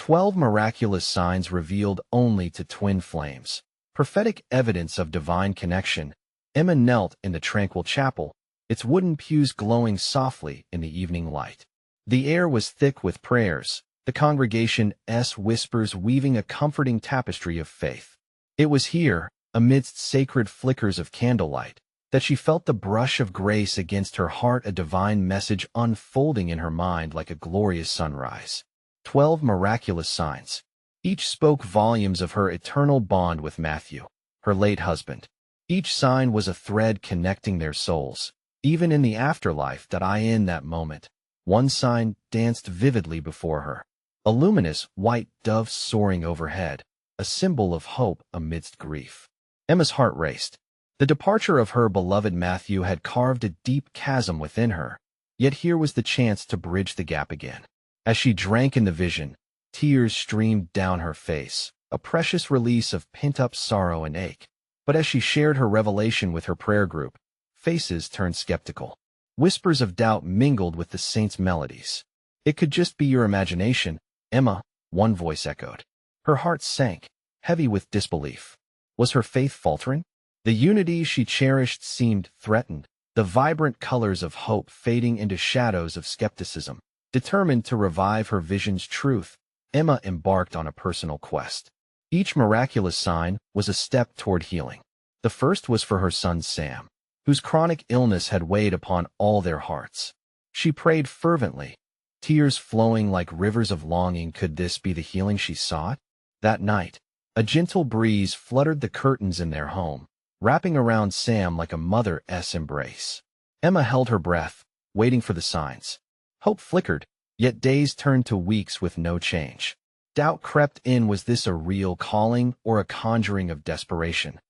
12 miraculous signs revealed only to twin flames. Prophetic evidence of divine connection. Emma knelt in the tranquil chapel, its wooden pews glowing softly in the evening light. The air was thick with prayers, the congregation's whispers weaving a comforting tapestry of faith. It was here, amidst sacred flickers of candlelight, that she felt the brush of grace against her heart, a divine message unfolding in her mind like a glorious sunrise. 12 miraculous signs. Each spoke volumes of her eternal bond with Matthew, her late husband. Each sign was a thread connecting their souls, even in the afterlife. In that moment, one sign danced vividly before her, a luminous white dove soaring overhead, a symbol of hope amidst grief. Emma's heart raced. The departure of her beloved Matthew had carved a deep chasm within her, yet here was the chance to bridge the gap again. As she drank in the vision, tears streamed down her face, a precious release of pent-up sorrow and ache. But as she shared her revelation with her prayer group, faces turned skeptical. Whispers of doubt mingled with the saints' melodies. "It could just be your imagination, Emma," one voice echoed. Her heart sank, heavy with disbelief. Was her faith faltering? The unity she cherished seemed threatened, the vibrant colors of hope fading into shadows of skepticism. Determined to revive her vision's truth, Emma embarked on a personal quest. Each miraculous sign was a step toward healing. The first was for her son Sam, whose chronic illness had weighed upon all their hearts. She prayed fervently, tears flowing like rivers of longing. Could this be the healing she sought? That night, a gentle breeze fluttered the curtains in their home, wrapping around Sam like a mother's embrace. Emma held her breath, waiting for the signs. Hope flickered, yet days turned to weeks with no change. Doubt crept in. Was this a real calling or a conjuring of desperation?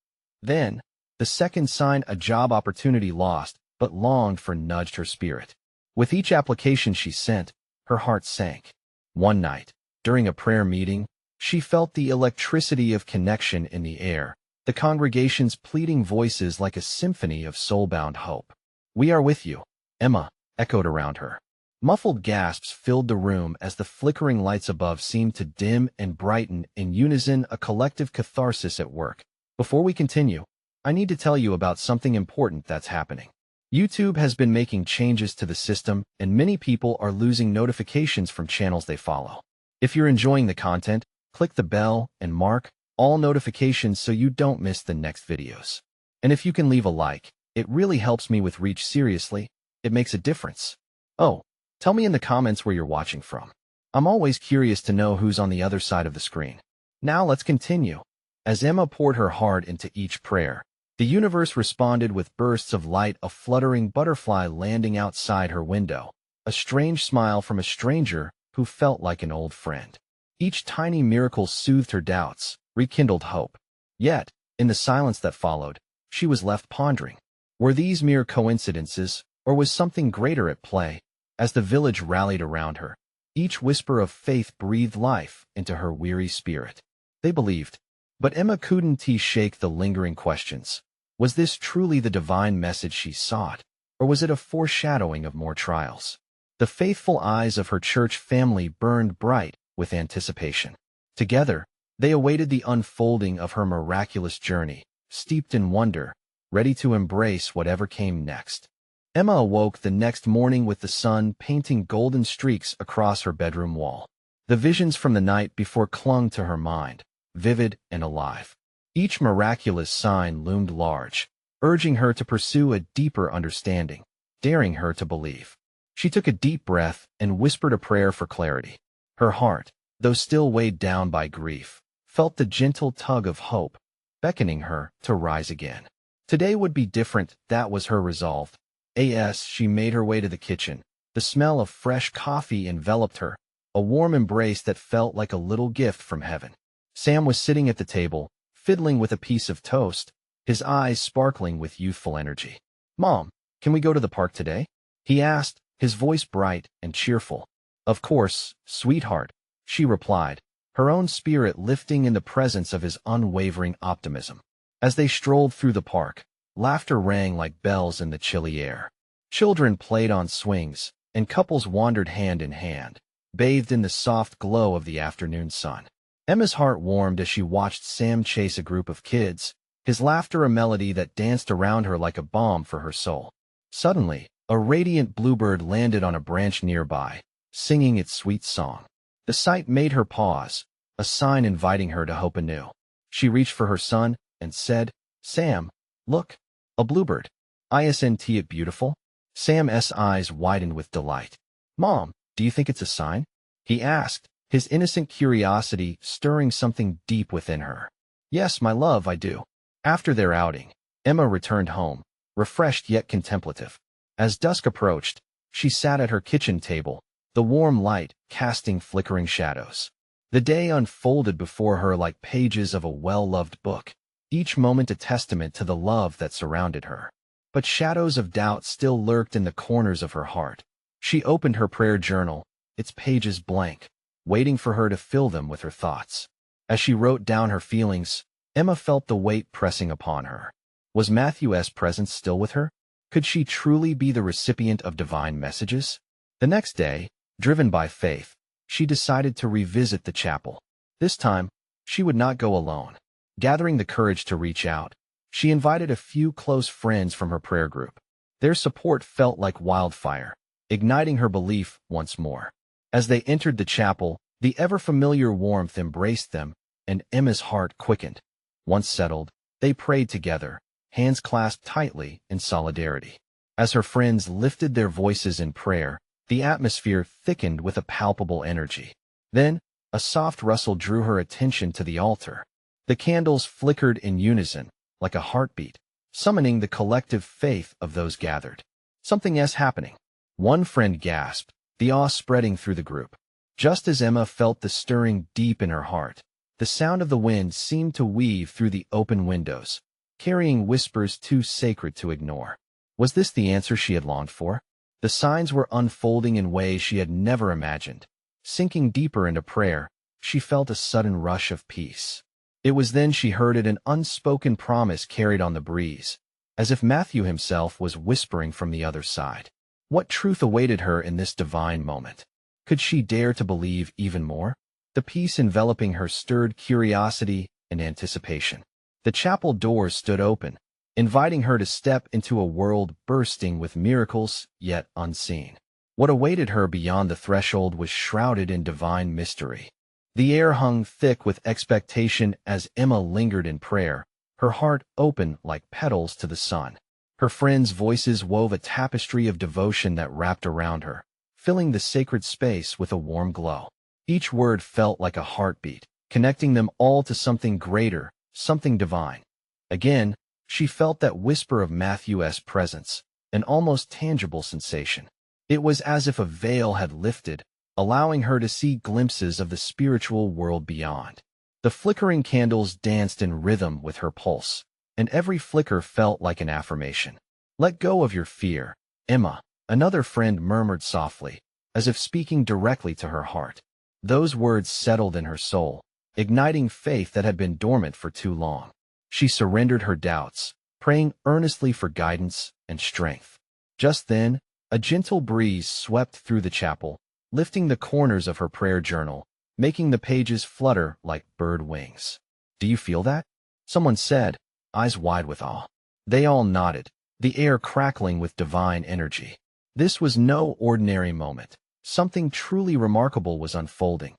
Then, the second sign, a job opportunity lost but longed for, nudged her spirit. With each application she sent, her heart sank. One night, during a prayer meeting, she felt the electricity of connection in the air, the congregation's pleading voices like a symphony of soul-bound hope. "We are with you," Emma echoed around her. Muffled gasps filled the room as the flickering lights above seemed to dim and brighten in unison, a collective catharsis at work. Before we continue, I need to tell you about something important that's happening. YouTube has been making changes to the system, and many people are losing notifications from channels they follow. If you're enjoying the content, click the bell and mark all notifications so you don't miss the next videos. And if you can leave a like, it really helps me with reach. Seriously, it makes a difference. Oh, tell me in the comments where you're watching from. I'm always curious to know who's on the other side of the screen. Now let's continue. As Emma poured her heart into each prayer, the universe responded with bursts of light, a fluttering butterfly landing outside her window, a strange smile from a stranger who felt like an old friend. Each tiny miracle soothed her doubts, rekindled hope. Yet, in the silence that followed, she was left pondering. Were these mere coincidences, or was something greater at play? As the village rallied around her, each whisper of faith breathed life into her weary spirit. They believed, but Emma couldn't shake the lingering questions. Was this truly the divine message she sought, or was it a foreshadowing of more trials? The faithful eyes of her church family burned bright with anticipation. Together, they awaited the unfolding of her miraculous journey, steeped in wonder, ready to embrace whatever came next. Emma awoke the next morning with the sun painting golden streaks across her bedroom wall. The visions from the night before clung to her mind, vivid and alive. Each miraculous sign loomed large, urging her to pursue a deeper understanding, daring her to believe. She took a deep breath and whispered a prayer for clarity. Her heart, though still weighed down by grief, felt the gentle tug of hope, beckoning her to rise again. Today would be different, that was her resolve. She made her way to the kitchen. The smell of fresh coffee enveloped her, a warm embrace that felt like a little gift from heaven. Sam was sitting at the table, fiddling with a piece of toast, his eyes sparkling with youthful energy. "Mom, can we go to the park today?" he asked, his voice bright and cheerful. "Of course, sweetheart," she replied, her own spirit lifting in the presence of his unwavering optimism. As they strolled through the park, laughter rang like bells in the chilly air. Children played on swings, and couples wandered hand in hand, bathed in the soft glow of the afternoon sun. Emma's heart warmed as she watched Sam chase a group of kids, his laughter a melody that danced around her like a balm for her soul. Suddenly, a radiant bluebird landed on a branch nearby, singing its sweet song. The sight made her pause, a sign inviting her to hope anew. She reached for her son and said, "Sam, look, a bluebird. Isn't it beautiful?" Sam's eyes widened with delight. "Mom, do you think it's a sign?" he asked, his innocent curiosity stirring something deep within her. "Yes, my love, I do." After their outing, Emma returned home, refreshed yet contemplative. As dusk approached, she sat at her kitchen table, the warm light casting flickering shadows. The day unfolded before her like pages of a well-loved book, each moment a testament to the love that surrounded her. But shadows of doubt still lurked in the corners of her heart. She opened her prayer journal, its pages blank, waiting for her to fill them with her thoughts. As she wrote down her feelings, Emma felt the weight pressing upon her. Was Matthew's presence still with her? Could she truly be the recipient of divine messages? The next day, driven by faith, she decided to revisit the chapel. This time, she would not go alone. Gathering the courage to reach out, she invited a few close friends from her prayer group. Their support felt like wildfire, igniting her belief once more. As they entered the chapel, the ever-familiar warmth embraced them, and Emma's heart quickened. Once settled, they prayed together, hands clasped tightly in solidarity. As her friends lifted their voices in prayer, the atmosphere thickened with a palpable energy. Then, a soft rustle drew her attention to the altar. The candles flickered in unison, like a heartbeat, summoning the collective faith of those gathered. "Something is happening," one friend gasped, the awe spreading through the group. Just as Emma felt the stirring deep in her heart, the sound of the wind seemed to weave through the open windows, carrying whispers too sacred to ignore. Was this the answer she had longed for? The signs were unfolding in ways she had never imagined. Sinking deeper into prayer, she felt a sudden rush of peace. It was then she heard it, an unspoken promise carried on the breeze, as if Matthew himself was whispering from the other side. What truth awaited her in this divine moment? Could she dare to believe even more? The peace enveloping her stirred curiosity and anticipation. The chapel doors stood open, inviting her to step into a world bursting with miracles yet unseen. What awaited her beyond the threshold was shrouded in divine mystery. The air hung thick with expectation as Emma lingered in prayer, her heart open like petals to the sun. Her friends' voices wove a tapestry of devotion that wrapped around her, filling the sacred space with a warm glow. Each word felt like a heartbeat, connecting them all to something greater, something divine. Again, she felt that whisper of Matthew's presence, an almost tangible sensation. It was as if a veil had lifted, allowing her to see glimpses of the spiritual world beyond. The flickering candles danced in rhythm with her pulse, and every flicker felt like an affirmation. "Let go of your fear, Emma," another friend murmured softly, as if speaking directly to her heart. Those words settled in her soul, igniting faith that had been dormant for too long. She surrendered her doubts, praying earnestly for guidance and strength. Just then, a gentle breeze swept through the chapel, lifting the corners of her prayer journal, making the pages flutter like bird wings. "Do you feel that?" someone said, eyes wide with awe. They all nodded, the air crackling with divine energy. This was no ordinary moment. Something truly remarkable was unfolding.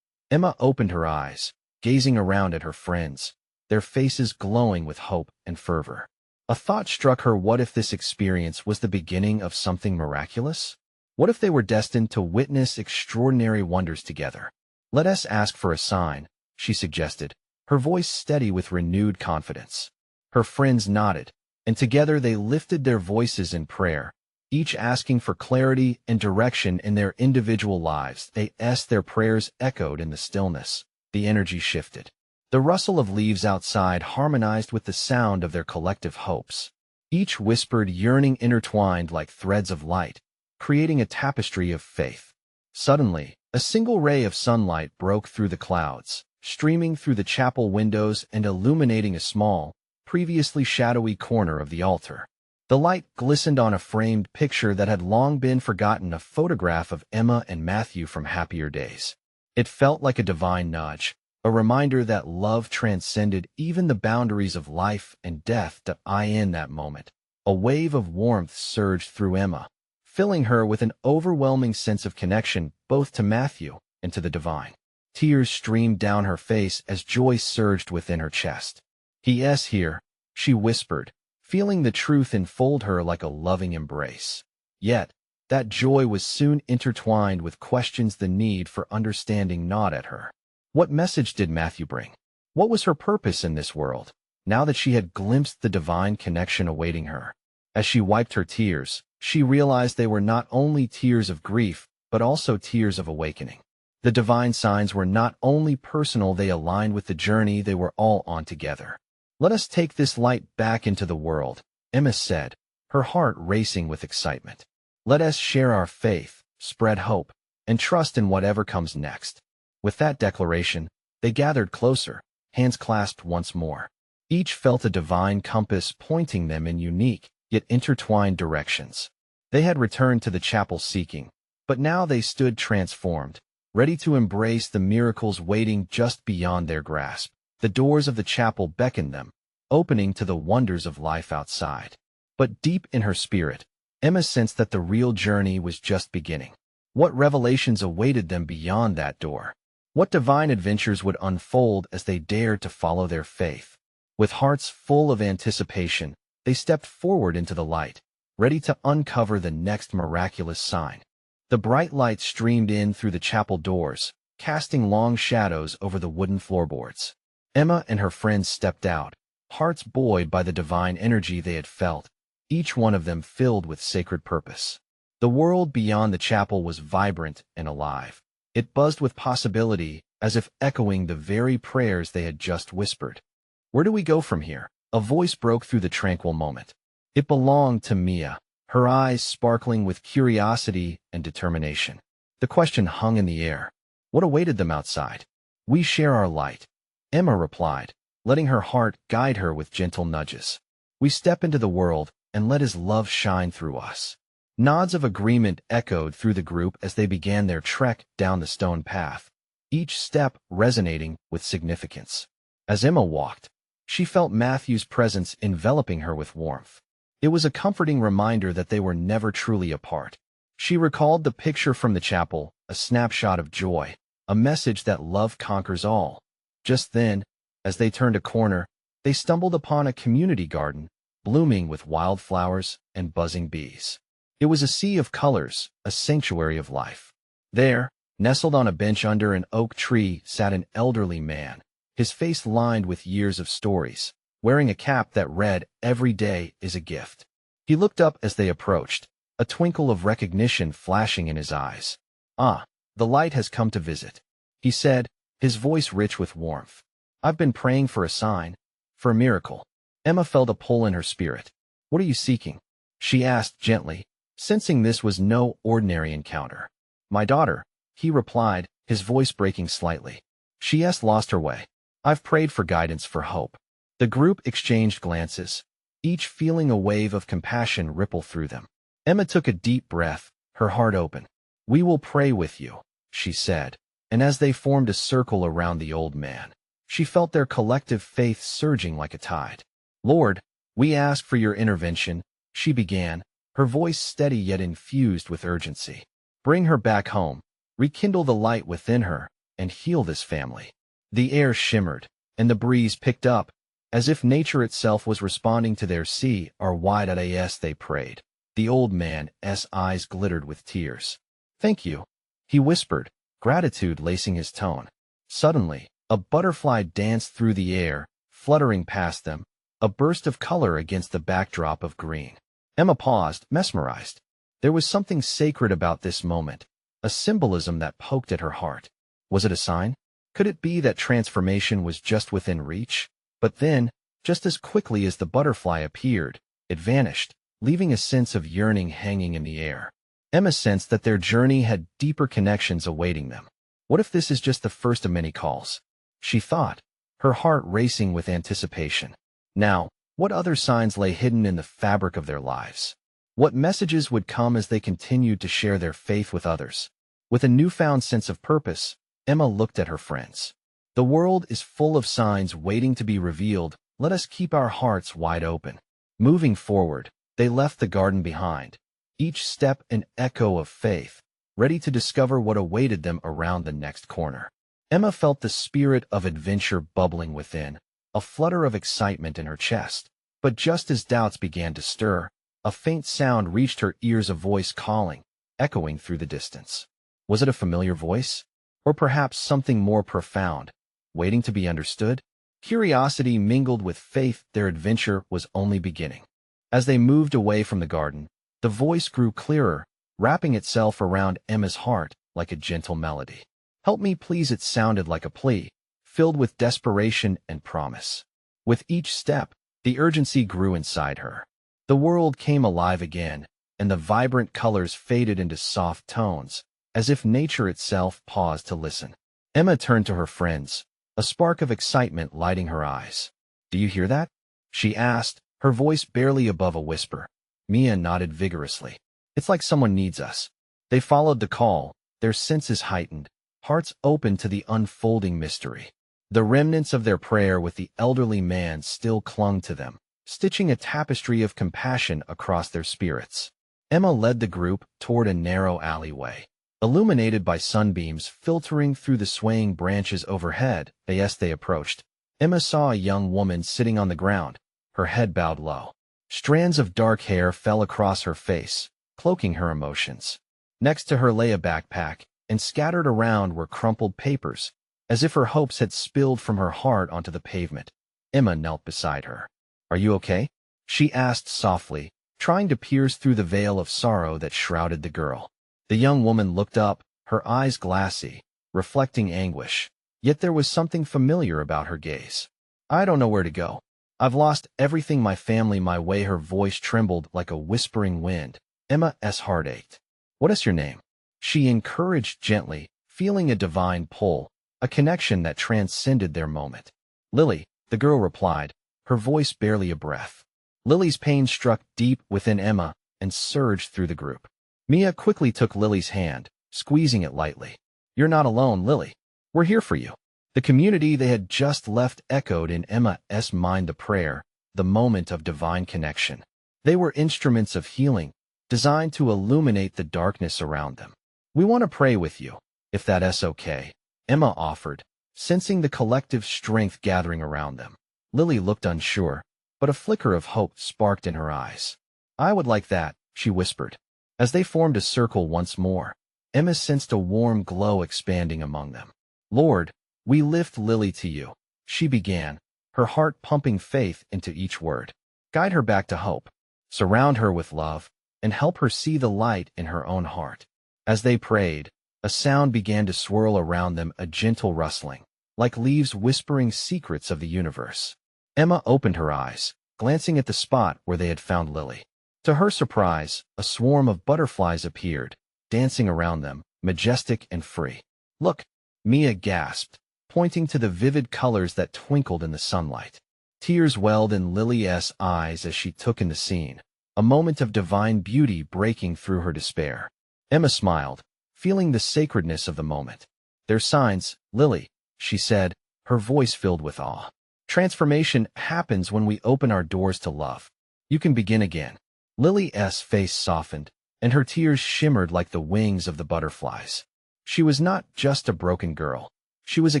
Emma opened her eyes, gazing around at her friends, their faces glowing with hope and fervor. A thought struck her: what if this experience was the beginning of something miraculous? What if they were destined to witness extraordinary wonders together? "Let us ask for a sign," she suggested, her voice steady with renewed confidence. Her friends nodded, and together they lifted their voices in prayer, each asking for clarity and direction in their individual lives. Their prayers echoed in the stillness. The energy shifted. The rustle of leaves outside harmonized with the sound of their collective hopes. Each whispered yearning intertwined like threads of light, creating a tapestry of faith. Suddenly, a single ray of sunlight broke through the clouds, streaming through the chapel windows and illuminating a small, previously shadowy corner of the altar. The light glistened on a framed picture that had long been forgotten, a photograph of Emma and Matthew from happier days. It felt like a divine nudge, a reminder that love transcended even the boundaries of life and death. In that moment, a wave of warmth surged through Emma, filling her with an overwhelming sense of connection both to Matthew and to the divine. Tears streamed down her face as joy surged within her chest. "He is here," she whispered, feeling the truth enfold her like a loving embrace. Yet, that joy was soon intertwined with questions, the need for understanding gnawed at her. What message did Matthew bring? What was her purpose in this world, now that she had glimpsed the divine connection awaiting her? As she wiped her tears, she realized they were not only tears of grief, but also tears of awakening. The divine signs were not only personal, they aligned with the journey they were all on together. "Let us take this light back into the world," Emma said, her heart racing with excitement. "Let us share our faith, spread hope, and trust in whatever comes next." With that declaration, they gathered closer, hands clasped once more. Each felt a divine compass pointing them in unique, yet intertwined directions. They had returned to the chapel seeking, but now they stood transformed, ready to embrace the miracles waiting just beyond their grasp. The doors of the chapel beckoned them, opening to the wonders of life outside. But deep in her spirit, Emma sensed that the real journey was just beginning. What revelations awaited them beyond that door? What divine adventures would unfold as they dared to follow their faith? With hearts full of anticipation, they stepped forward into the light, ready to uncover the next miraculous sign. The bright light streamed in through the chapel doors, casting long shadows over the wooden floorboards. Emma and her friends stepped out, hearts buoyed by the divine energy they had felt, each one of them filled with sacred purpose. The world beyond the chapel was vibrant and alive. It buzzed with possibility, as if echoing the very prayers they had just whispered. "Where do we go from here?" A voice broke through the tranquil moment. It belonged to Mia, her eyes sparkling with curiosity and determination. The question hung in the air. What awaited them outside? "We share our light," Emma replied, letting her heart guide her with gentle nudges. "We step into the world and let His love shine through us." Nods of agreement echoed through the group as they began their trek down the stone path, each step resonating with significance. As Emma walked, she felt Matthew's presence enveloping her with warmth. It was a comforting reminder that they were never truly apart. She recalled the picture from the chapel, a snapshot of joy, a message that love conquers all. Just then, as they turned a corner, they stumbled upon a community garden, blooming with wildflowers and buzzing bees. It was a sea of colors, a sanctuary of life. There, nestled on a bench under an oak tree, sat an elderly man, his face lined with years of stories, wearing a cap that read, "Every day is a gift." He looked up as they approached, a twinkle of recognition flashing in his eyes. "Ah, the light has come to visit," he said, his voice rich with warmth. "I've been praying for a sign, for a miracle." Emma felt a pull in her spirit. "What are you seeking?" she asked gently, sensing this was no ordinary encounter. "My daughter," he replied, his voice breaking slightly. "She has lost her way. I've prayed for guidance, for hope." The group exchanged glances, each feeling a wave of compassion ripple through them. Emma took a deep breath, her heart open. "We will pray with you," she said, and as they formed a circle around the old man, she felt their collective faith surging like a tide. "Lord, we ask for your intervention," she began, her voice steady yet infused with urgency. "Bring her back home, rekindle the light within her, and heal this family." The air shimmered, and the breeze picked up, as if nature itself was responding to their "CRY.AS" they prayed. The old man's eyes glittered with tears. "Thank you," he whispered, gratitude lacing his tone. Suddenly, a butterfly danced through the air, fluttering past them, a burst of color against the backdrop of green. Emma paused, mesmerized. There was something sacred about this moment, a symbolism that poked at her heart. Was it a sign? Could it be that transformation was just within reach? But then, just as quickly as the butterfly appeared, it vanished, leaving a sense of yearning hanging in the air. Emma sensed that their journey had deeper connections awaiting them. What if this is just the first of many calls? She thought, her heart racing with anticipation. Now, What other signs lay hidden in the fabric of their lives? What messages would come as they continued to share their faith with others? With a newfound sense of purpose, Emma looked at her friends. The world is full of signs waiting to be revealed. Let us keep our hearts wide open. Moving forward, they left the garden behind, each step an echo of faith, ready to discover what awaited them around the next corner. Emma felt the spirit of adventure bubbling within, a flutter of excitement in her chest. But just as doubts began to stir, a faint sound reached her ears, a voice calling, echoing through the distance. Was it a familiar voice? Or perhaps something more profound, waiting to be understood? Curiosity mingled with faith. Their adventure was only beginning. As they moved away from the garden, the voice grew clearer, wrapping itself around Emma's heart like a gentle melody. "Help me, please," it sounded like a plea, filled with desperation and promise. With each step, the urgency grew inside her. The world came alive again, and the vibrant colors faded into soft tones, as if nature itself paused to listen. Emma turned to her friends, a spark of excitement lighting her eyes. "Do you hear that?" she asked, her voice barely above a whisper. Mia nodded vigorously. "It's like someone needs us." They followed the call, their senses heightened, hearts open to the unfolding mystery. The remnants of their prayer with the elderly man still clung to them, stitching a tapestry of compassion across their spirits. Emma led the group toward a narrow alleyway, illuminated by sunbeams filtering through the swaying branches overhead. As they approached, Emma saw a young woman sitting on the ground, her head bowed low. Strands of dark hair fell across her face, cloaking her emotions. Next to her lay a backpack, and scattered around were crumpled papers, as if her hopes had spilled from her heart onto the pavement. Emma knelt beside her. "Are you okay?" she asked softly, trying to pierce through the veil of sorrow that shrouded the girl. The young woman looked up, her eyes glassy, reflecting anguish, yet there was something familiar about her gaze. "I don't know where to go. I've lost everything, my family, my way." Her voice trembled like a whispering wind. Emma's heart ached. "What is your name?" she encouraged gently, feeling a divine pull, a connection that transcended their moment. "Lily," the girl replied, her voice barely a breath. Lily's pain struck deep within Emma and surged through the group. Mia quickly took Lily's hand, squeezing it lightly. "You're not alone, Lily. We're here for you." The community they had just left echoed in Emma's mind, the prayer, the moment of divine connection. They were instruments of healing, designed to illuminate the darkness around them. "We want to pray with you, if that's okay," Emma offered, sensing the collective strength gathering around them. Lily looked unsure, but a flicker of hope sparked in her eyes. "I would like that," she whispered. As they formed a circle once more, Emma sensed a warm glow expanding among them. "Lord, we lift Lily to you," she began, her heart pumping faith into each word. "Guide her back to hope. Surround her with love, and help her see the light in her own heart." As they prayed, a sound began to swirl around them, a gentle rustling, like leaves whispering secrets of the universe. Emma opened her eyes, glancing at the spot where they had found Lily. To her surprise, a swarm of butterflies appeared, dancing around them, majestic and free. "Look," Mia gasped, pointing to the vivid colors that twinkled in the sunlight. Tears welled in Lily's eyes as she took in the scene, a moment of divine beauty breaking through her despair. Emma smiled, feeling the sacredness of the moment. "They're signs, Lily," she said, her voice filled with awe. "Transformation happens when we open our doors to love. You can begin again." Lily's face softened, and her tears shimmered like the wings of the butterflies. She was not just a broken girl. She was a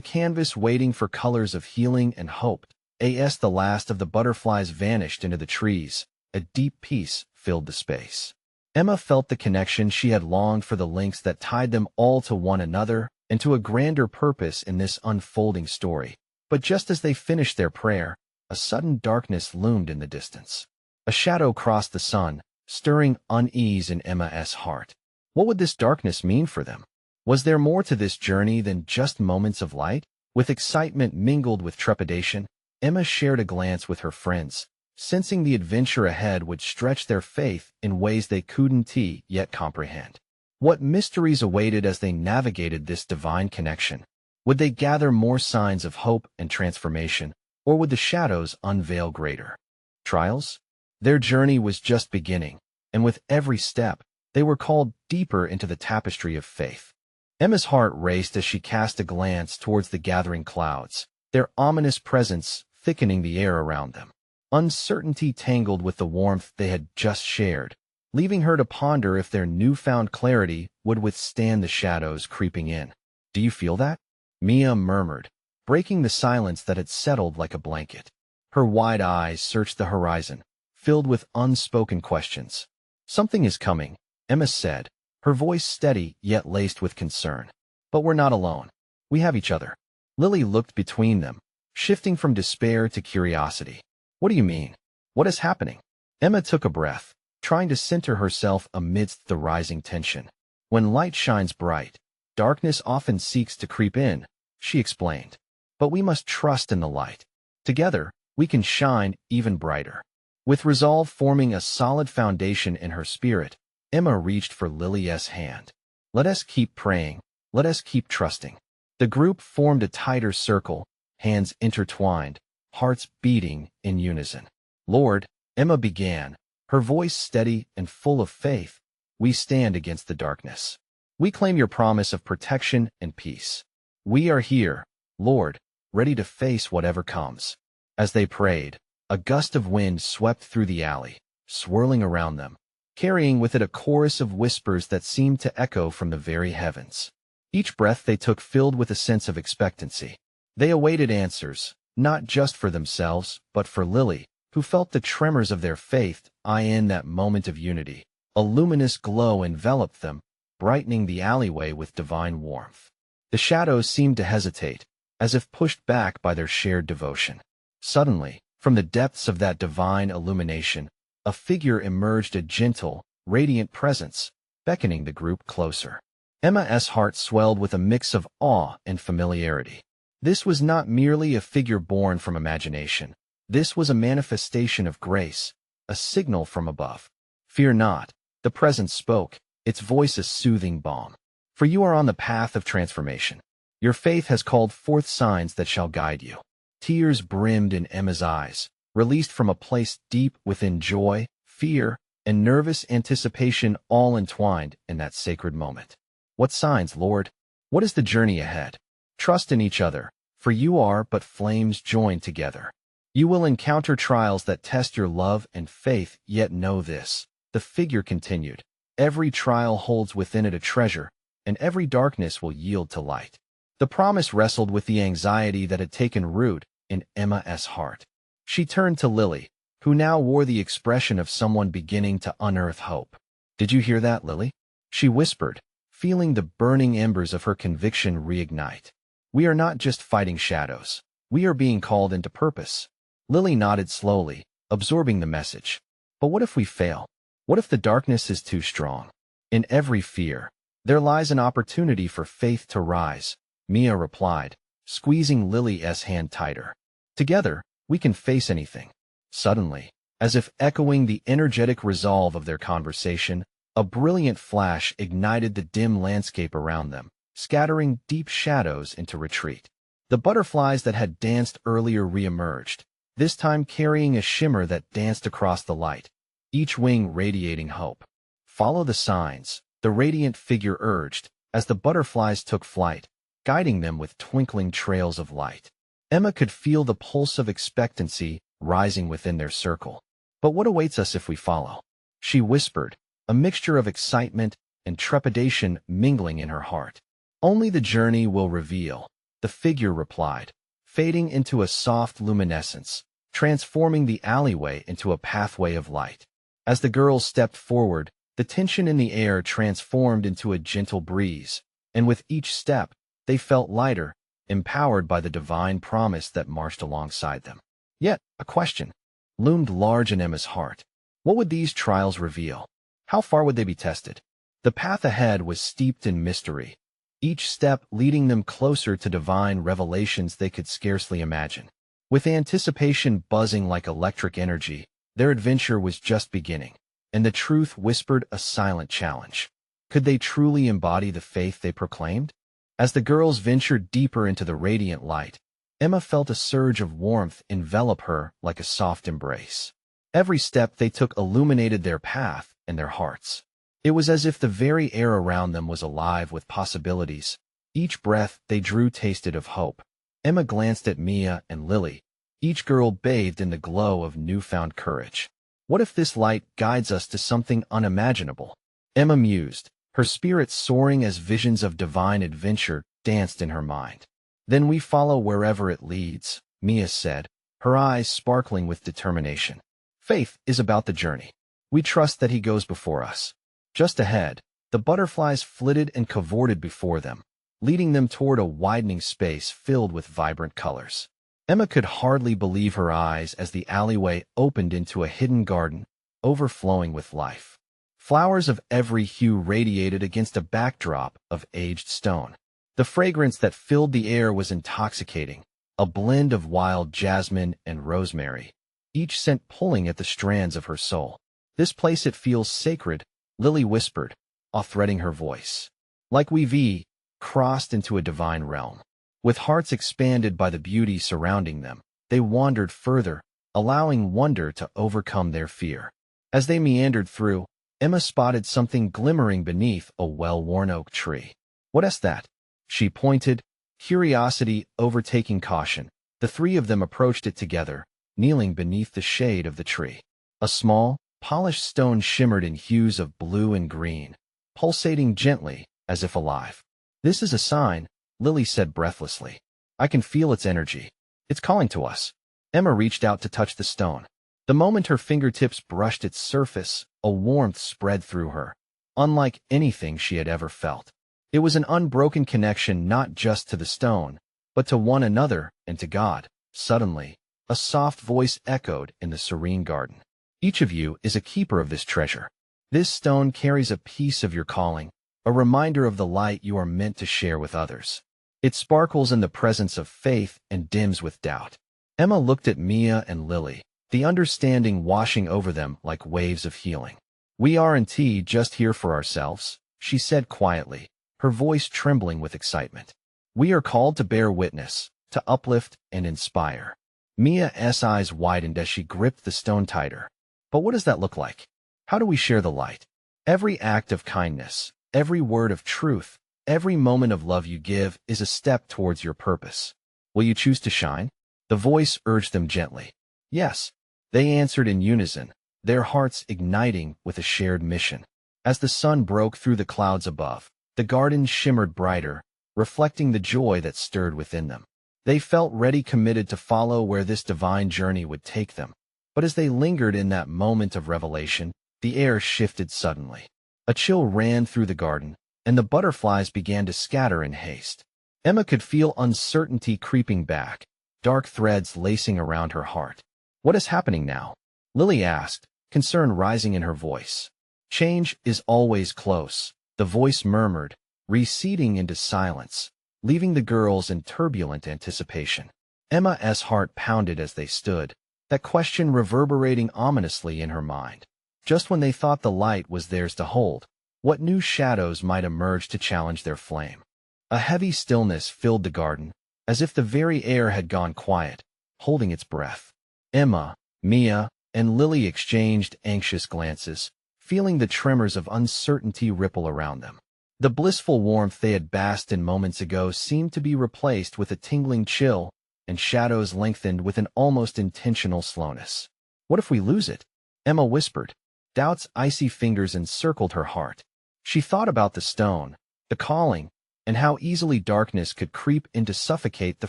canvas waiting for colors of healing and hope. As the last of the butterflies vanished into the trees, a deep peace filled the space. Emma felt the connection she had longed for, the links that tied them all to one another and to a grander purpose in this unfolding story. But just as they finished their prayer, a sudden darkness loomed in the distance. A shadow crossed the sun, stirring unease in Emma's heart. What would this darkness mean for them? Was there more to this journey than just moments of light? With excitement mingled with trepidation, Emma shared a glance with her friends, sensing the adventure ahead would stretch their faith in ways they couldn't yet comprehend. What mysteries awaited as they navigated this divine connection? Would they gather more signs of hope and transformation, or would the shadows unveil greater? Trials? Their journey was just beginning, and with every step, they were called deeper into the tapestry of faith. Emma's heart raced as she cast a glance towards the gathering clouds, their ominous presence thickening the air around them. Uncertainty tangled with the warmth they had just shared, leaving her to ponder if their newfound clarity would withstand the shadows creeping in. "Do you feel that?" Mia murmured, breaking the silence that had settled like a blanket. Her wide eyes searched the horizon, filled with unspoken questions. "Something is coming," Emma said, her voice steady yet laced with concern. "But we're not alone. We have each other." Lily looked between them, shifting from despair to curiosity. "What do you mean? What is happening?" Emma took a breath, trying to center herself amidst the rising tension. "When light shines bright, darkness often seeks to creep in," she explained. "But we must trust in the light. Together, we can shine even brighter." With resolve forming a solid foundation in her spirit, Emma reached for Lily's hand. "Let us keep praying. Let us keep trusting." The group formed a tighter circle, hands intertwined, hearts beating in unison. "Lord," Emma began, her voice steady and full of faith, "we stand against the darkness. We claim your promise of protection and peace. We are here, Lord, ready to face whatever comes." As they prayed, a gust of wind swept through the alley, swirling around them, carrying with it a chorus of whispers that seemed to echo from the very heavens. Each breath they took filled with a sense of expectancy. They awaited answers, not just for themselves, but for Lily, who felt the tremors of their faith in that moment of unity. A luminous glow enveloped them, brightening the alleyway with divine warmth. The shadows seemed to hesitate, as if pushed back by their shared devotion. Suddenly, from the depths of that divine illumination, a figure emerged, a gentle, radiant presence, beckoning the group closer. Emma's heart swelled with a mix of awe and familiarity. This was not merely a figure born from imagination. This was a manifestation of grace, a signal from above. "Fear not," the presence spoke, its voice a soothing balm. "For you are on the path of transformation. Your faith has called forth signs that shall guide you." Tears brimmed in Emma's eyes, released from a place deep within joy, fear, and nervous anticipation all entwined in that sacred moment. "What signs, Lord? What is the journey ahead?" "Trust in each other, for you are but flames joined together. You will encounter trials that test your love and faith, yet know this," the figure continued. "Every trial holds within it a treasure, and every darkness will yield to light." The promise wrestled with the anxiety that had taken root in Emma's heart. She turned to Lily, who now wore the expression of someone beginning to unearth hope. "Did you hear that, Lily?" she whispered, feeling the burning embers of her conviction reignite. "We are not just fighting shadows. We are being called into purpose." Lily nodded slowly, absorbing the message. "But what if we fail? What if the darkness is too strong?" "In every fear, there lies an opportunity for faith to rise," Mia replied, squeezing Lily's hand tighter. "Together, we can face anything." Suddenly, as if echoing the energetic resolve of their conversation, a brilliant flash ignited the dim landscape around them, scattering deep shadows into retreat. The butterflies that had danced earlier reemerged, this time carrying a shimmer that danced across the light, each wing radiating hope. "Follow the signs," the radiant figure urged, as the butterflies took flight, guiding them with twinkling trails of light. Emma could feel the pulse of expectancy rising within their circle. "But what awaits us if we follow?" she whispered, a mixture of excitement and trepidation mingling in her heart. "Only the journey will reveal," the figure replied, fading into a soft luminescence, transforming the alleyway into a pathway of light. As the girls stepped forward, the tension in the air transformed into a gentle breeze, and with each step, they felt lighter, empowered by the divine promise that marched alongside them. Yet, a question loomed large in Emma's heart. What would these trials reveal? How far would they be tested? The path ahead was steeped in mystery, each step leading them closer to divine revelations they could scarcely imagine. With anticipation buzzing like electric energy, their adventure was just beginning, and the truth whispered a silent challenge. Could they truly embody the faith they proclaimed? As the girls ventured deeper into the radiant light, Emma felt a surge of warmth envelop her like a soft embrace. Every step they took illuminated their path and their hearts. It was as if the very air around them was alive with possibilities. Each breath they drew tasted of hope. Emma glanced at Mia and Lily, each girl bathed in the glow of newfound courage. What if this light guides us to something unimaginable? Emma mused, her spirit soaring as visions of divine adventure danced in her mind. Then we follow wherever it leads, Mia said, her eyes sparkling with determination. Faith is about the journey. We trust that he goes before us. Just ahead, the butterflies flitted and cavorted before them, leading them toward a widening space filled with vibrant colors. Emma could hardly believe her eyes as the alleyway opened into a hidden garden, overflowing with life. Flowers of every hue radiated against a backdrop of aged stone. The fragrance that filled the air was intoxicating, a blend of wild jasmine and rosemary, each scent pulling at the strands of her soul. This place, it feels sacred, Lily whispered, threading her voice. Like we've crossed into a divine realm. With hearts expanded by the beauty surrounding them, they wandered further, allowing wonder to overcome their fear. As they meandered through, Emma spotted something glimmering beneath a well-worn oak tree. "What is that?" She pointed, curiosity overtaking caution. The three of them approached it together, kneeling beneath the shade of the tree. A small, polished stone shimmered in hues of blue and green, pulsating gently, as if alive. "This is a sign," Lily said breathlessly. "I can feel its energy. It's calling to us." Emma reached out to touch the stone. The moment her fingertips brushed its surface, a warmth spread through her, unlike anything she had ever felt. It was an unbroken connection not just to the stone, but to one another and to God. Suddenly, a soft voice echoed in the serene garden. "Each of you is a keeper of this treasure. This stone carries a piece of your calling, a reminder of the light you are meant to share with others. It sparkles in the presence of faith and dims with doubt." Emma looked at Mia and Lily, the understanding washing over them like waves of healing. "We aren't just here for ourselves," she said quietly, her voice trembling with excitement. "We are called to bear witness, to uplift and inspire." Mia's eyes widened as she gripped the stone tighter. "But what does that look like? How do we share the light?" "Every act of kindness, every word of truth, every moment of love you give is a step towards your purpose. Will you choose to shine?" The voice urged them gently. "Yes," they answered in unison, their hearts igniting with a shared mission. As the sun broke through the clouds above, the garden shimmered brighter, reflecting the joy that stirred within them. They felt ready, committed to follow where this divine journey would take them. But as they lingered in that moment of revelation, the air shifted suddenly. A chill ran through the garden, and the butterflies began to scatter in haste. Emma could feel uncertainty creeping back, dark threads lacing around her heart. "What is happening now?" Lily asked, concern rising in her voice. "Change is always close," the voice murmured, receding into silence, leaving the girls in turbulent anticipation. Emma's heart pounded as they stood, that question reverberating ominously in her mind. Just when they thought the light was theirs to hold, what new shadows might emerge to challenge their flame? A heavy stillness filled the garden, as if the very air had gone quiet, holding its breath. Emma, Mia, and Lily exchanged anxious glances, feeling the tremors of uncertainty ripple around them. The blissful warmth they had basked in moments ago seemed to be replaced with a tingling chill, and shadows lengthened with an almost intentional slowness. "What if we lose it?" Emma whispered. Doubt's icy fingers encircled her heart. She thought about the stone, the calling, and how easily darkness could creep in to suffocate the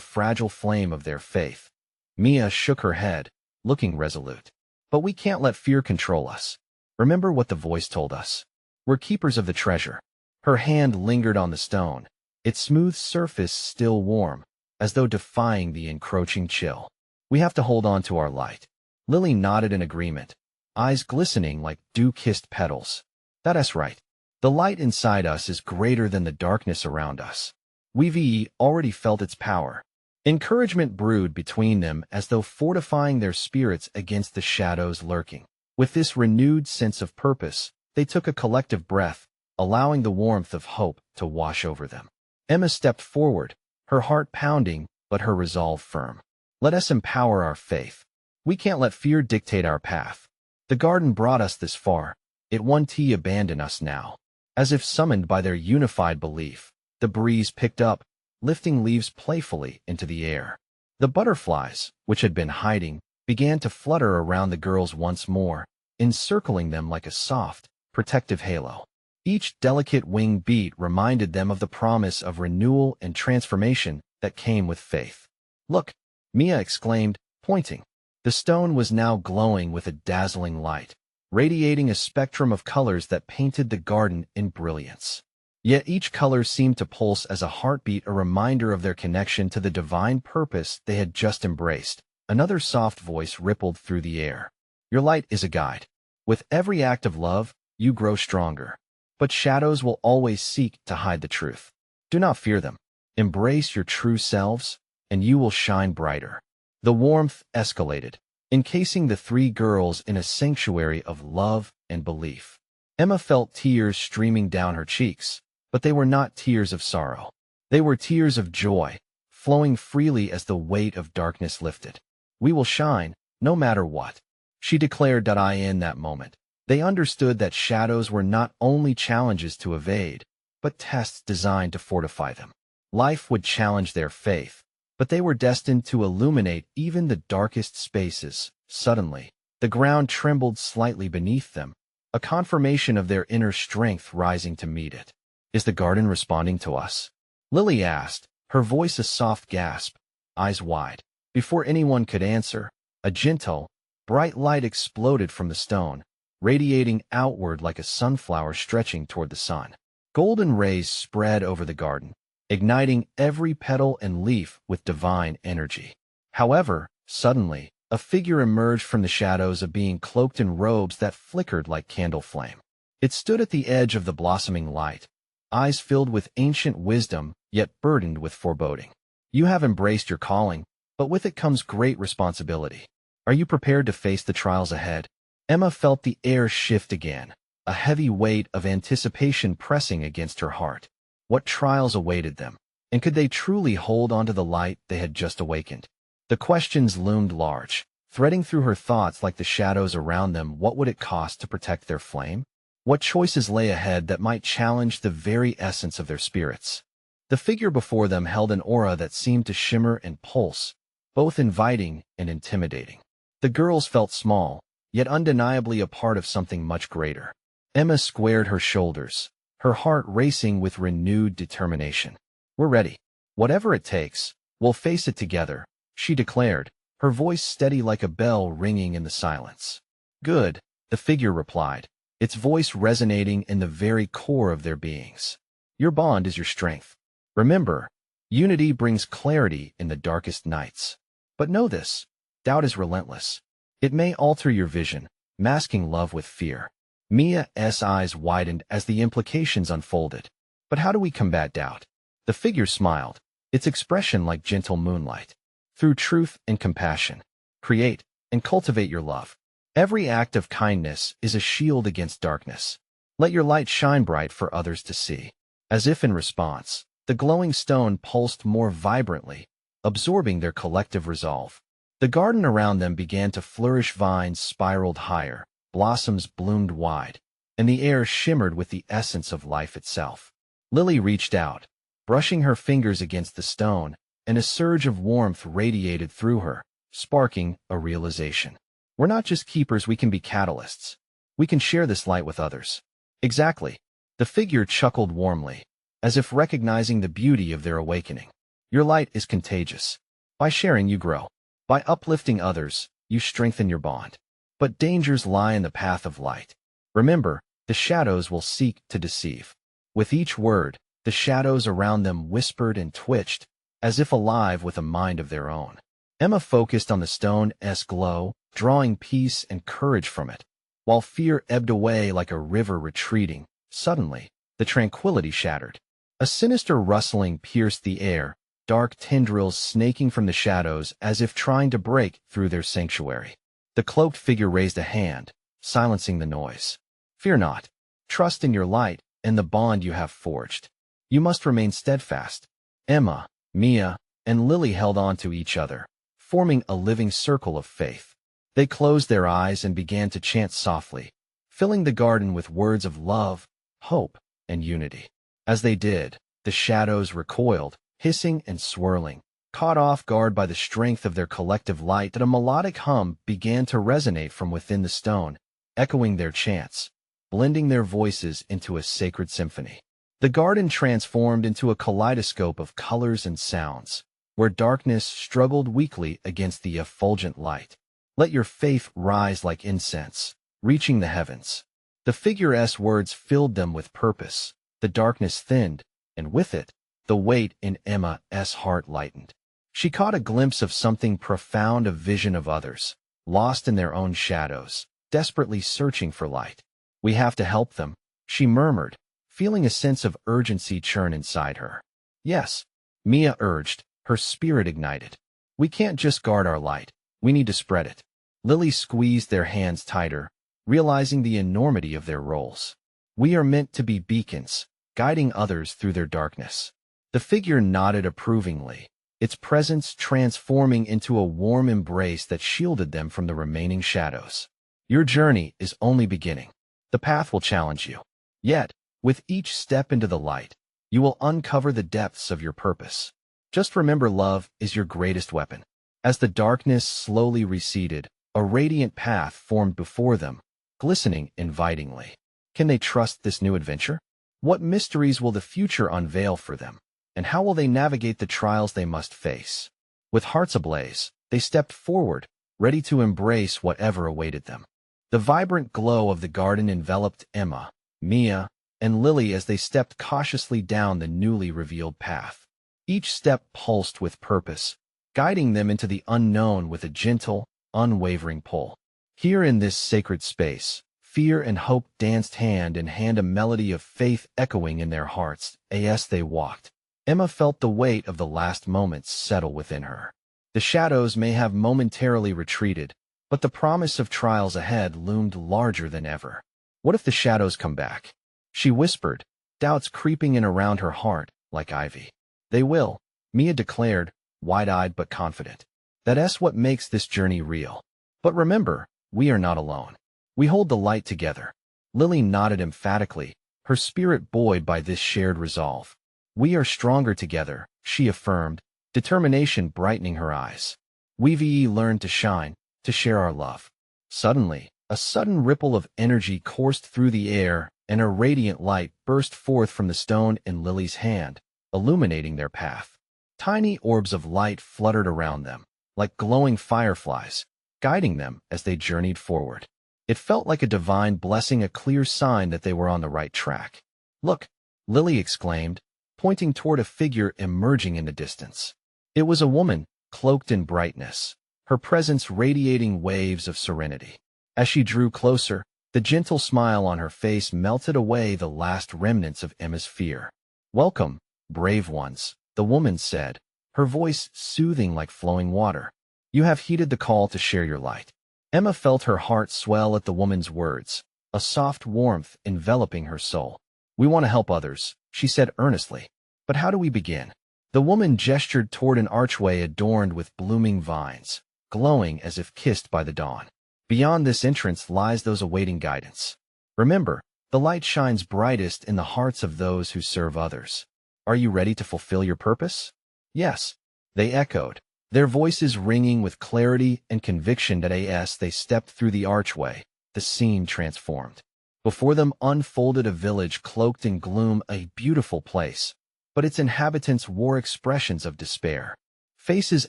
fragile flame of their faith. Mia shook her head, looking resolute. "But we can't let fear control us. Remember what the voice told us. We're keepers of the treasure." Her hand lingered on the stone, its smooth surface still warm, as though defying the encroaching chill. "We have to hold on to our light." Lily nodded in agreement, eyes glistening like dew-kissed petals. "That's right. The light inside us is greater than the darkness around us. We've already felt its power." Encouragement brewed between them as though fortifying their spirits against the shadows lurking. With this renewed sense of purpose, they took a collective breath, allowing the warmth of hope to wash over them. Emma stepped forward, her heart pounding, but her resolve firm. "Let us empower our faith. We can't let fear dictate our path." The garden brought us this far. It won't abandon us now. As if summoned by their unified belief, the breeze picked up, lifting leaves playfully into the air. The butterflies, which had been hiding, began to flutter around the girls once more, encircling them like a soft, protective halo. Each delicate wing beat reminded them of the promise of renewal and transformation that came with faith. "Look!" Mia exclaimed, pointing. The stone was now glowing with a dazzling light, radiating a spectrum of colors that painted the garden in brilliance. Yet each color seemed to pulse as a heartbeat, a reminder of their connection to the divine purpose they had just embraced. Another soft voice rippled through the air. "Your light is a guide. With every act of love, you grow stronger. But shadows will always seek to hide the truth. Do not fear them. Embrace your true selves, and you will shine brighter." The warmth escalated, encasing the three girls in a sanctuary of love and belief. Emma felt tears streaming down her cheeks, but they were not tears of sorrow. They were tears of joy, flowing freely as the weight of darkness lifted. "We will shine, no matter what," she declared. In that moment, they understood that shadows were not only challenges to evade, but tests designed to fortify them. Life would challenge their faith, but they were destined to illuminate even the darkest spaces. Suddenly, the ground trembled slightly beneath them, a confirmation of their inner strength rising to meet it. "Is the garden responding to us?" Lily asked, her voice a soft gasp, eyes wide. Before anyone could answer, a gentle, bright light exploded from the stone, radiating outward like a sunflower stretching toward the sun. Golden rays spread over the garden, igniting every petal and leaf with divine energy. However, suddenly, a figure emerged from the shadows, a being cloaked in robes that flickered like candle flame. It stood at the edge of the blossoming light, eyes filled with ancient wisdom, yet burdened with foreboding. "You have embraced your calling, but with it comes great responsibility. Are you prepared to face the trials ahead?" Emma felt the air shift again, a heavy weight of anticipation pressing against her heart. What trials awaited them, and could they truly hold onto the light they had just awakened? The questions loomed large, threading through her thoughts like the shadows around them. What would it cost to protect their flame? What choices lay ahead that might challenge the very essence of their spirits? The figure before them held an aura that seemed to shimmer and pulse, both inviting and intimidating. The girls felt small, yet undeniably a part of something much greater. Emma squared her shoulders, her heart racing with renewed determination. "We're ready. Whatever it takes, we'll face it together," she declared, her voice steady like a bell ringing in the silence. "Good," the figure replied, its voice resonating in the very core of their beings. "Your bond is your strength. Remember, unity brings clarity in the darkest nights. But know this, doubt is relentless. It may alter your vision, masking love with fear." Mia's eyes widened as the implications unfolded. "But how do we combat doubt?" The figure smiled, its expression like gentle moonlight. "Through truth and compassion. Create and cultivate your love. Every act of kindness is a shield against darkness. Let your light shine bright for others to see." As if in response, the glowing stone pulsed more vibrantly, absorbing their collective resolve. The garden around them began to flourish, vines spiraled higher, blossoms bloomed wide, and the air shimmered with the essence of life itself. Lily reached out, brushing her fingers against the stone, and a surge of warmth radiated through her, sparking a realization. "We're not just keepers, we can be catalysts. We can share this light with others." "Exactly." The figure chuckled warmly, as if recognizing the beauty of their awakening. "Your light is contagious. By sharing, you grow. By uplifting others, you strengthen your bond. But dangers lie in the path of light. Remember, the shadows will seek to deceive." With each word, the shadows around them whispered and twitched, as if alive with a mind of their own. Emma focused on the stone's glow, drawing peace and courage from it, while fear ebbed away like a river retreating. Suddenly, the tranquility shattered. A sinister rustling pierced the air, dark tendrils snaking from the shadows as if trying to break through their sanctuary. The cloaked figure raised a hand, silencing the noise. "Fear not. Trust in your light and the bond you have forged. You must remain steadfast." Emma, Mia, and Lily held on to each other, forming a living circle of faith. They closed their eyes and began to chant softly, filling the garden with words of love, hope, and unity. As they did, the shadows recoiled, hissing and swirling, caught off guard by the strength of their collective light. That a melodic hum began to resonate from within the stone, echoing their chants, blending their voices into a sacred symphony. The garden transformed into a kaleidoscope of colors and sounds, where darkness struggled weakly against the effulgent light. Let your faith rise like incense, reaching the heavens. The figure's words filled them with purpose. The darkness thinned, and with it, the weight in Emma's heart lightened. She caught a glimpse of something profound, a vision of others, lost in their own shadows, desperately searching for light. We have to help them, she murmured, feeling a sense of urgency churn inside her. Yes, Mia urged, her spirit ignited. We can't just guard our light, we need to spread it. Lily squeezed their hands tighter, realizing the enormity of their roles. We are meant to be beacons, guiding others through their darkness. The figure nodded approvingly, its presence transforming into a warm embrace that shielded them from the remaining shadows. Your journey is only beginning. The path will challenge you. Yet, with each step into the light, you will uncover the depths of your purpose. Just remember, love is your greatest weapon. As the darkness slowly receded, a radiant path formed before them, glistening invitingly. Can they trust this new adventure? What mysteries will the future unveil for them? And how will they navigate the trials they must face? With hearts ablaze, they stepped forward, ready to embrace whatever awaited them. The vibrant glow of the garden enveloped Emma, Mia, and Lily as they stepped cautiously down the newly revealed path. Each step pulsed with purpose, guiding them into the unknown with a gentle, unwavering pull. Here in this sacred space, fear and hope danced hand in hand, a melody of faith echoing in their hearts. As they walked, Emma felt the weight of the last moments settle within her. The shadows may have momentarily retreated, but the promise of trials ahead loomed larger than ever. What if the shadows come back? She whispered, doubts creeping in around her heart like ivy. They will, Mia declared, wide-eyed but confident. That's what makes this journey real. But remember, we are not alone. We hold the light together. Lily nodded emphatically, her spirit buoyed by this shared resolve. We are stronger together, she affirmed, determination brightening her eyes. We've learned to shine, to share our love. Suddenly, a sudden ripple of energy coursed through the air, and a radiant light burst forth from the stone in Lily's hand, illuminating their path. Tiny orbs of light fluttered around them, like glowing fireflies, guiding them as they journeyed forward. It felt like a divine blessing, a clear sign that they were on the right track. Look, Lily exclaimed, pointing toward a figure emerging in the distance. It was a woman, cloaked in brightness, her presence radiating waves of serenity. As she drew closer, the gentle smile on her face melted away the last remnants of Emma's fear. Welcome, brave ones, the woman said, her voice soothing like flowing water. You have heeded the call to share your light. Emma felt her heart swell at the woman's words, a soft warmth enveloping her soul. We want to help others, she said earnestly. But how do we begin? The woman gestured toward an archway adorned with blooming vines, glowing as if kissed by the dawn. Beyond this entrance lies those awaiting guidance. Remember, the light shines brightest in the hearts of those who serve others. Are you ready to fulfill your purpose? Yes, they echoed, their voices ringing with clarity and conviction. As they stepped through the archway, the scene transformed. Before them unfolded a village cloaked in gloom, a beautiful place, but its inhabitants wore expressions of despair. Faces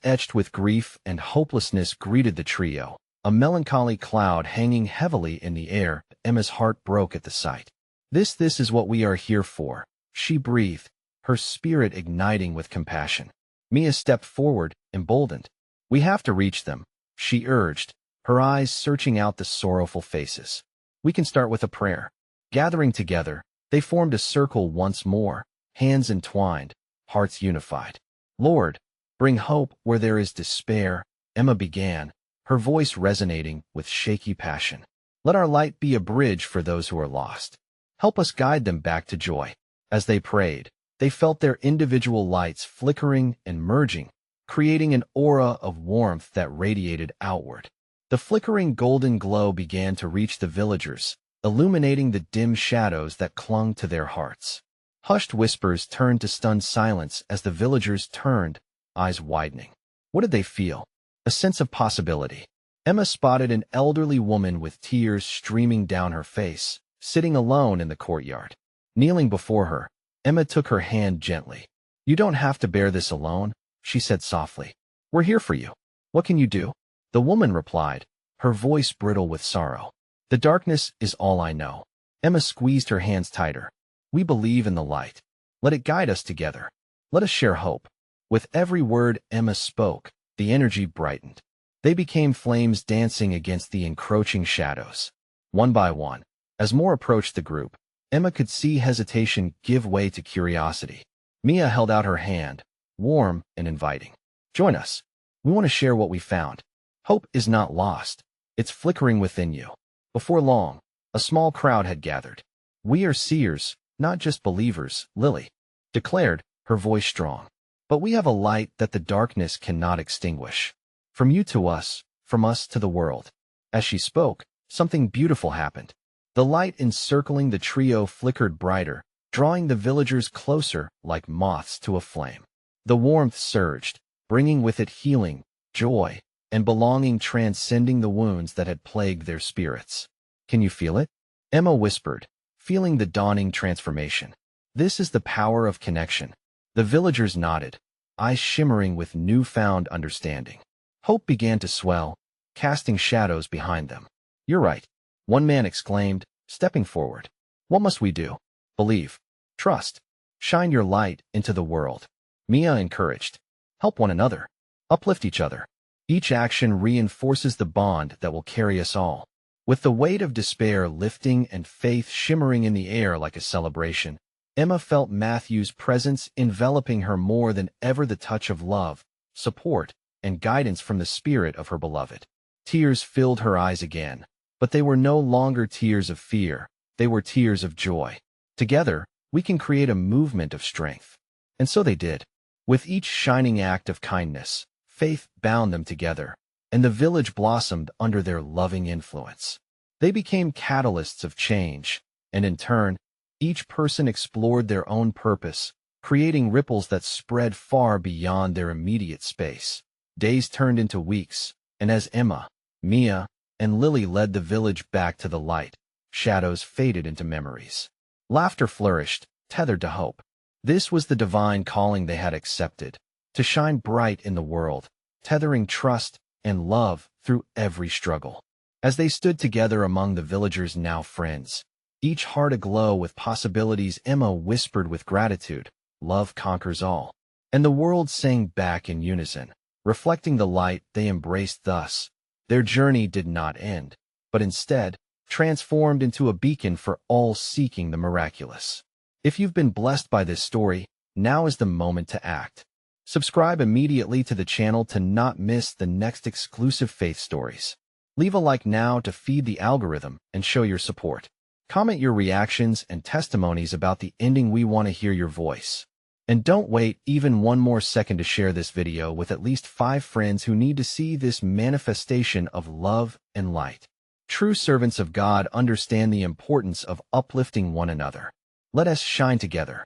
etched with grief and hopelessness greeted the trio, a melancholy cloud hanging heavily in the air. Emma's heart broke at the sight. This is what we are here for, she breathed, her spirit igniting with compassion. Mia stepped forward, emboldened. We have to reach them, she urged, her eyes searching out the sorrowful faces. We can start with a prayer. Gathering together, they formed a circle once more, hands entwined, hearts unified. Lord, bring hope where there is despair, Emma began, her voice resonating with shaky passion. Let our light be a bridge for those who are lost. Help us guide them back to joy. As they prayed, they felt their individual lights flickering and merging, creating an aura of warmth that radiated outward. The flickering golden glow began to reach the villagers, illuminating the dim shadows that clung to their hearts. Hushed whispers turned to stunned silence as the villagers turned, eyes widening. What did they feel? A sense of possibility. Emma spotted an elderly woman with tears streaming down her face, sitting alone in the courtyard. Kneeling before her, Emma took her hand gently. "You don't have to bear this alone," she said softly. "We're here for you. What can you do?" The woman replied, her voice brittle with sorrow. "The darkness is all I know." Emma squeezed her hands tighter. "We believe in the light. Let it guide us together. Let us share hope." With every word Emma spoke, the energy brightened. They became flames dancing against the encroaching shadows. One by one, as more approached the group, Emma could see hesitation give way to curiosity. Mia held out her hand, warm and inviting. "Join us. We want to share what we found. Hope is not lost. It's flickering within you." Before long, a small crowd had gathered. "We are seers, not just believers," Lily declared, her voice strong. "But we have a light that the darkness cannot extinguish. From you to us, from us to the world." As she spoke, something beautiful happened. The light encircling the trio flickered brighter, drawing the villagers closer like moths to a flame. The warmth surged, bringing with it healing, joy, and belonging, transcending the wounds that had plagued their spirits. "Can you feel it?" Emma whispered, feeling the dawning transformation. "This is the power of connection." The villagers nodded, eyes shimmering with newfound understanding. Hope began to swell, casting shadows behind them. "You're right," one man exclaimed, stepping forward. "What must we do?" "Believe. Trust. Shine your light into the world." Mia encouraged. "Help one another. Uplift each other. Each action reinforces the bond that will carry us all." With the weight of despair lifting and faith shimmering in the air like a celebration, Emma felt Matthew's presence enveloping her more than ever, the touch of love, support, and guidance from the spirit of her beloved. Tears filled her eyes again, but they were no longer tears of fear, they were tears of joy. "Together, we can create a movement of strength." And so they did. With each shining act of kindness, faith bound them together, and the village blossomed under their loving influence. They became catalysts of change, and in turn, each person explored their own purpose, creating ripples that spread far beyond their immediate space. Days turned into weeks, and as Emma, Mia, and Lily led the village back to the light, shadows faded into memories. Laughter flourished, tethered to hope. This was the divine calling they had accepted, to shine bright in the world, tethering trust and love through every struggle. As they stood together among the villagers, now friends, each heart aglow with possibilities, Emma whispered with gratitude, "Love conquers all." And the world sang back in unison, reflecting the light they embraced. Thus, their journey did not end, but instead transformed into a beacon for all seeking the miraculous. If you've been blessed by this story, now is the moment to act. Subscribe immediately to the channel to not miss the next exclusive faith stories. Leave a like now to feed the algorithm and show your support. Comment your reactions and testimonies about the ending. We want to hear your voice. And don't wait even one more second to share this video with at least 5 friends who need to see this manifestation of love and light. True servants of God understand the importance of uplifting one another. Let us shine together.